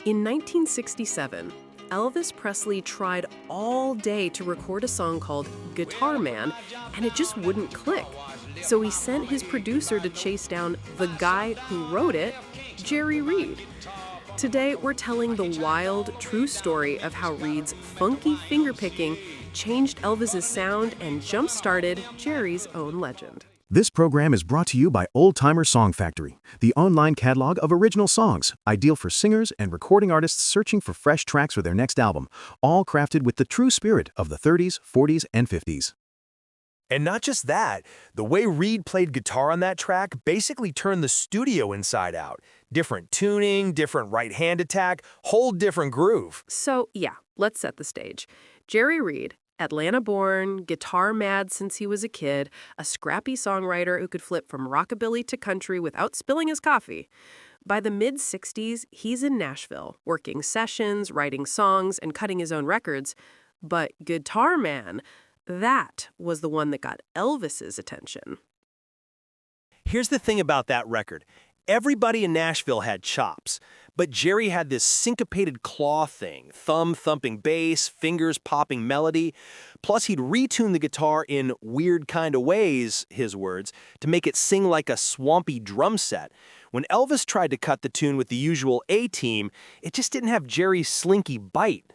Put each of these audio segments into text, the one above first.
In 1967, Elvis Presley tried all day to record a song called Guitar Man, and it just wouldn't click. So he sent his producer to chase down the guy who wrote it, Jerry Reed. Today, we're telling the wild, true story of how Reed's funky fingerpicking changed Elvis's sound and jump-started Jerry's own legend. This program is brought to you by Old Timer Song Factory, the online catalog of original songs, ideal for singers and recording artists searching for fresh tracks for their next album, all crafted with the true spirit of the 30s, 40s, and 50s. And not just that, the way Reed played guitar on that track basically turned the studio inside out. Different tuning, different right-hand attack, whole different groove. So, yeah, let's set the stage. Jerry Reed, Atlanta-born, guitar mad since he was a kid, a scrappy songwriter who could flip from rockabilly to country without spilling his coffee. By the mid-60s, he's in Nashville, working sessions, writing songs, and cutting his own records. But Guitar Man, that was the one that got Elvis's attention. Here's the thing about that record. Everybody in Nashville had chops, but Jerry had this syncopated claw thing, thumb-thumping bass, fingers-popping melody. Plus, he'd retune the guitar in weird kind of ways, his words, to make it sing like a swampy drum set. When Elvis tried to cut the tune with the usual A-team, it just didn't have Jerry's slinky bite.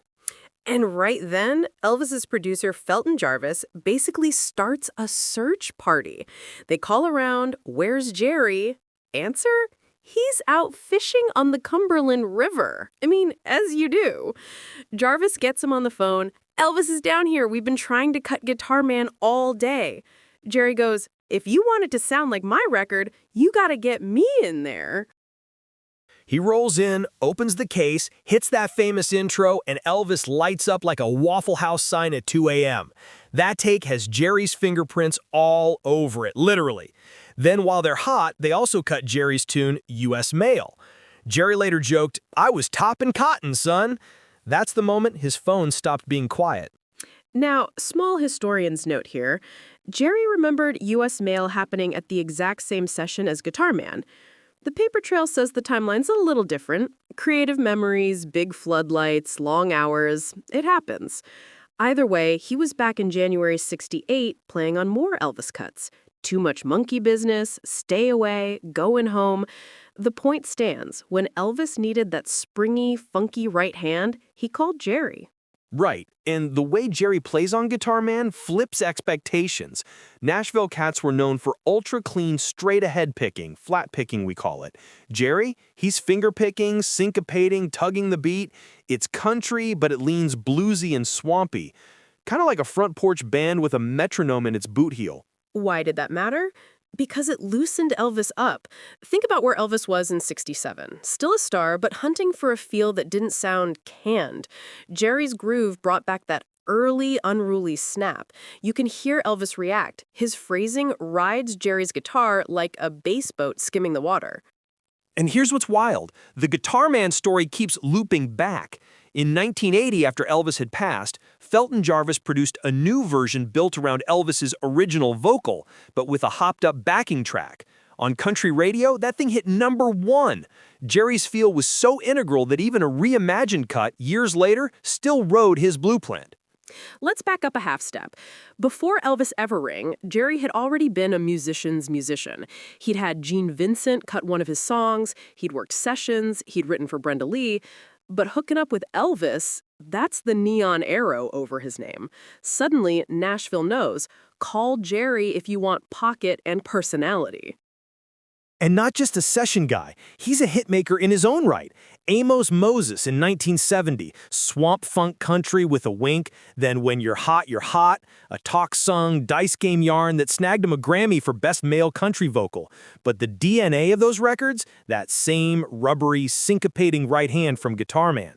And right then, Elvis's producer, Felton Jarvis, basically starts a search party. They call around, "Where's Jerry?" Answer? He's out fishing on the Cumberland River. I mean, as you do. Jarvis gets him on the phone. "Elvis is down here. We've been trying to cut Guitar Man all day." Jerry goes, "If you want it to sound like my record, you gotta get me in there." He rolls in, opens the case, hits that famous intro, and Elvis lights up like a Waffle House sign at 2 a.m. That take has Jerry's fingerprints all over it, literally. Then while they're hot, they also cut Jerry's tune, U.S. Mail. Jerry later joked, "I was topping cotton, son." That's the moment his phone stopped being quiet. Now, small historian's note here. Jerry remembered U.S. Mail happening at the exact same session as Guitar Man. The paper trail says the timeline's a little different. Creative memories, big floodlights, long hours. It happens. Either way, he was back in January '68 playing on more Elvis cuts. Too Much Monkey Business, Stay Away, Going Home. The point stands. When Elvis needed that springy, funky right hand, he called Jerry. Right, and the way Jerry plays on Guitar Man flips expectations. Nashville cats were known for ultra-clean, straight-ahead picking, flat picking we call it. Jerry, he's finger-picking, syncopating, tugging the beat. It's country, but it leans bluesy and swampy. Kind of like a front porch band with a metronome in its boot heel. Why did that matter? Because it loosened Elvis up. Think about where Elvis was in '67. Still a star, but hunting for a feel that didn't sound canned. Jerry's groove brought back that early, unruly snap. You can hear Elvis react. His phrasing rides Jerry's guitar like a bass boat skimming the water. And here's what's wild. The Guitar Man story keeps looping back. In 1980, after Elvis had passed, Felton Jarvis produced a new version built around Elvis's original vocal, but with a hopped-up backing track. On country radio, that thing hit #1. Jerry's feel was so integral that even a reimagined cut, years later, still rode his blueprint. Let's back up a half step. Before Elvis ever rang, Jerry had already been a musician's musician. He'd had Gene Vincent cut one of his songs, he'd worked sessions, he'd written for Brenda Lee. But hooking up with Elvis, that's the neon arrow over his name. Suddenly, Nashville knows, call Jerry if you want pocket and personality. And not just a session guy, he's a hitmaker in his own right. Amos Moses in 1970, swamp funk country with a wink, then When You're Hot, a talk song, dice game yarn that snagged him a Grammy for Best Male Country Vocal. But the DNA of those records, that same rubbery, syncopating right hand from Guitar Man.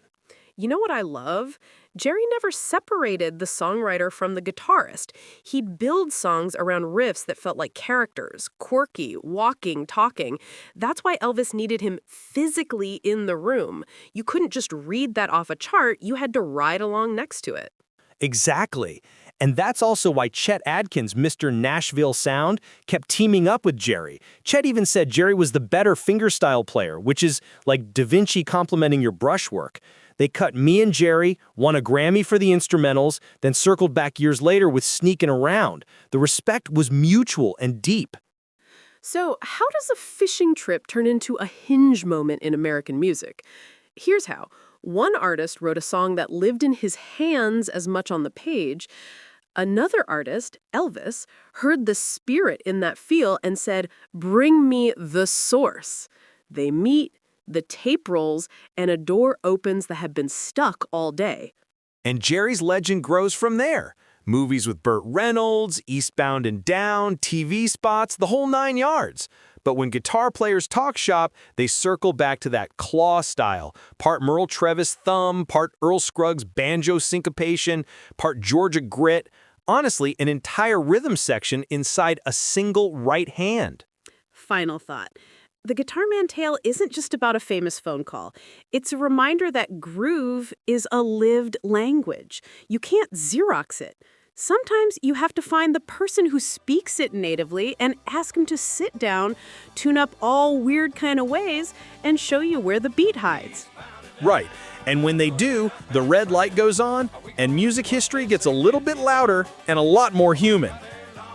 You know what I love? Jerry never separated the songwriter from the guitarist. He'd build songs around riffs that felt like characters, quirky, walking, talking. That's why Elvis needed him physically in the room. You couldn't just read that off a chart, you had to ride along next to it. Exactly. And that's also why Chet Atkins' Mr. Nashville Sound kept teaming up with Jerry. Chet even said Jerry was the better fingerstyle player, which is like Da Vinci complimenting your brushwork. They cut me and Jerry, won a Grammy for the instrumentals, then circled back years later with Sneakin' Around. The respect was mutual and deep. So, how does a fishing trip turn into a hinge moment in American music? Here's how. One artist wrote a song that lived in his hands as much on the page. Another artist, Elvis, heard the spirit in that feel and said, "Bring me the source." They meet, the tape rolls, and a door opens that had been stuck all day. And Jerry's legend grows from there. Movies with Burt Reynolds, Eastbound and Down, TV spots, the whole 9 yards. But when guitar players talk shop, they circle back to that claw style. Part Merle Travis thumb, part Earl Scruggs banjo syncopation, part Georgia grit. Honestly, an entire rhythm section inside a single right hand. Final thought. The Guitar Man tale isn't just about a famous phone call. It's a reminder that groove is a lived language. You can't Xerox it. Sometimes you have to find the person who speaks it natively and ask him to sit down, tune up all weird kind of ways, and show you where the beat hides. Right. And when they do, the red light goes on, and music history gets a little bit louder and a lot more human.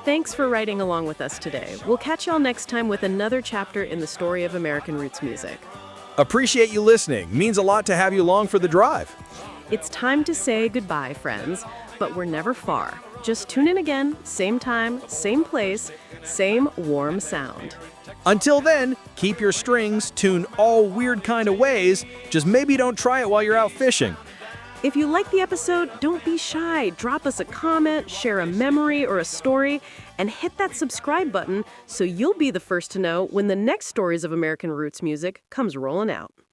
Thanks for writing along with us today. We'll catch y'all next time with another chapter in the story of American roots music. Appreciate you listening. Means a lot to have you along for the drive. It's time to say goodbye, friends, but we're never far. Just tune in again, same time, same place, same warm sound. Until then, keep your strings tuned all weird kind of ways. Just maybe don't try it while you're out fishing. If you like the episode, don't be shy. Drop us a comment, share a memory or a story, and hit that subscribe button so you'll be the first to know when the next Stories of American Roots music comes rolling out.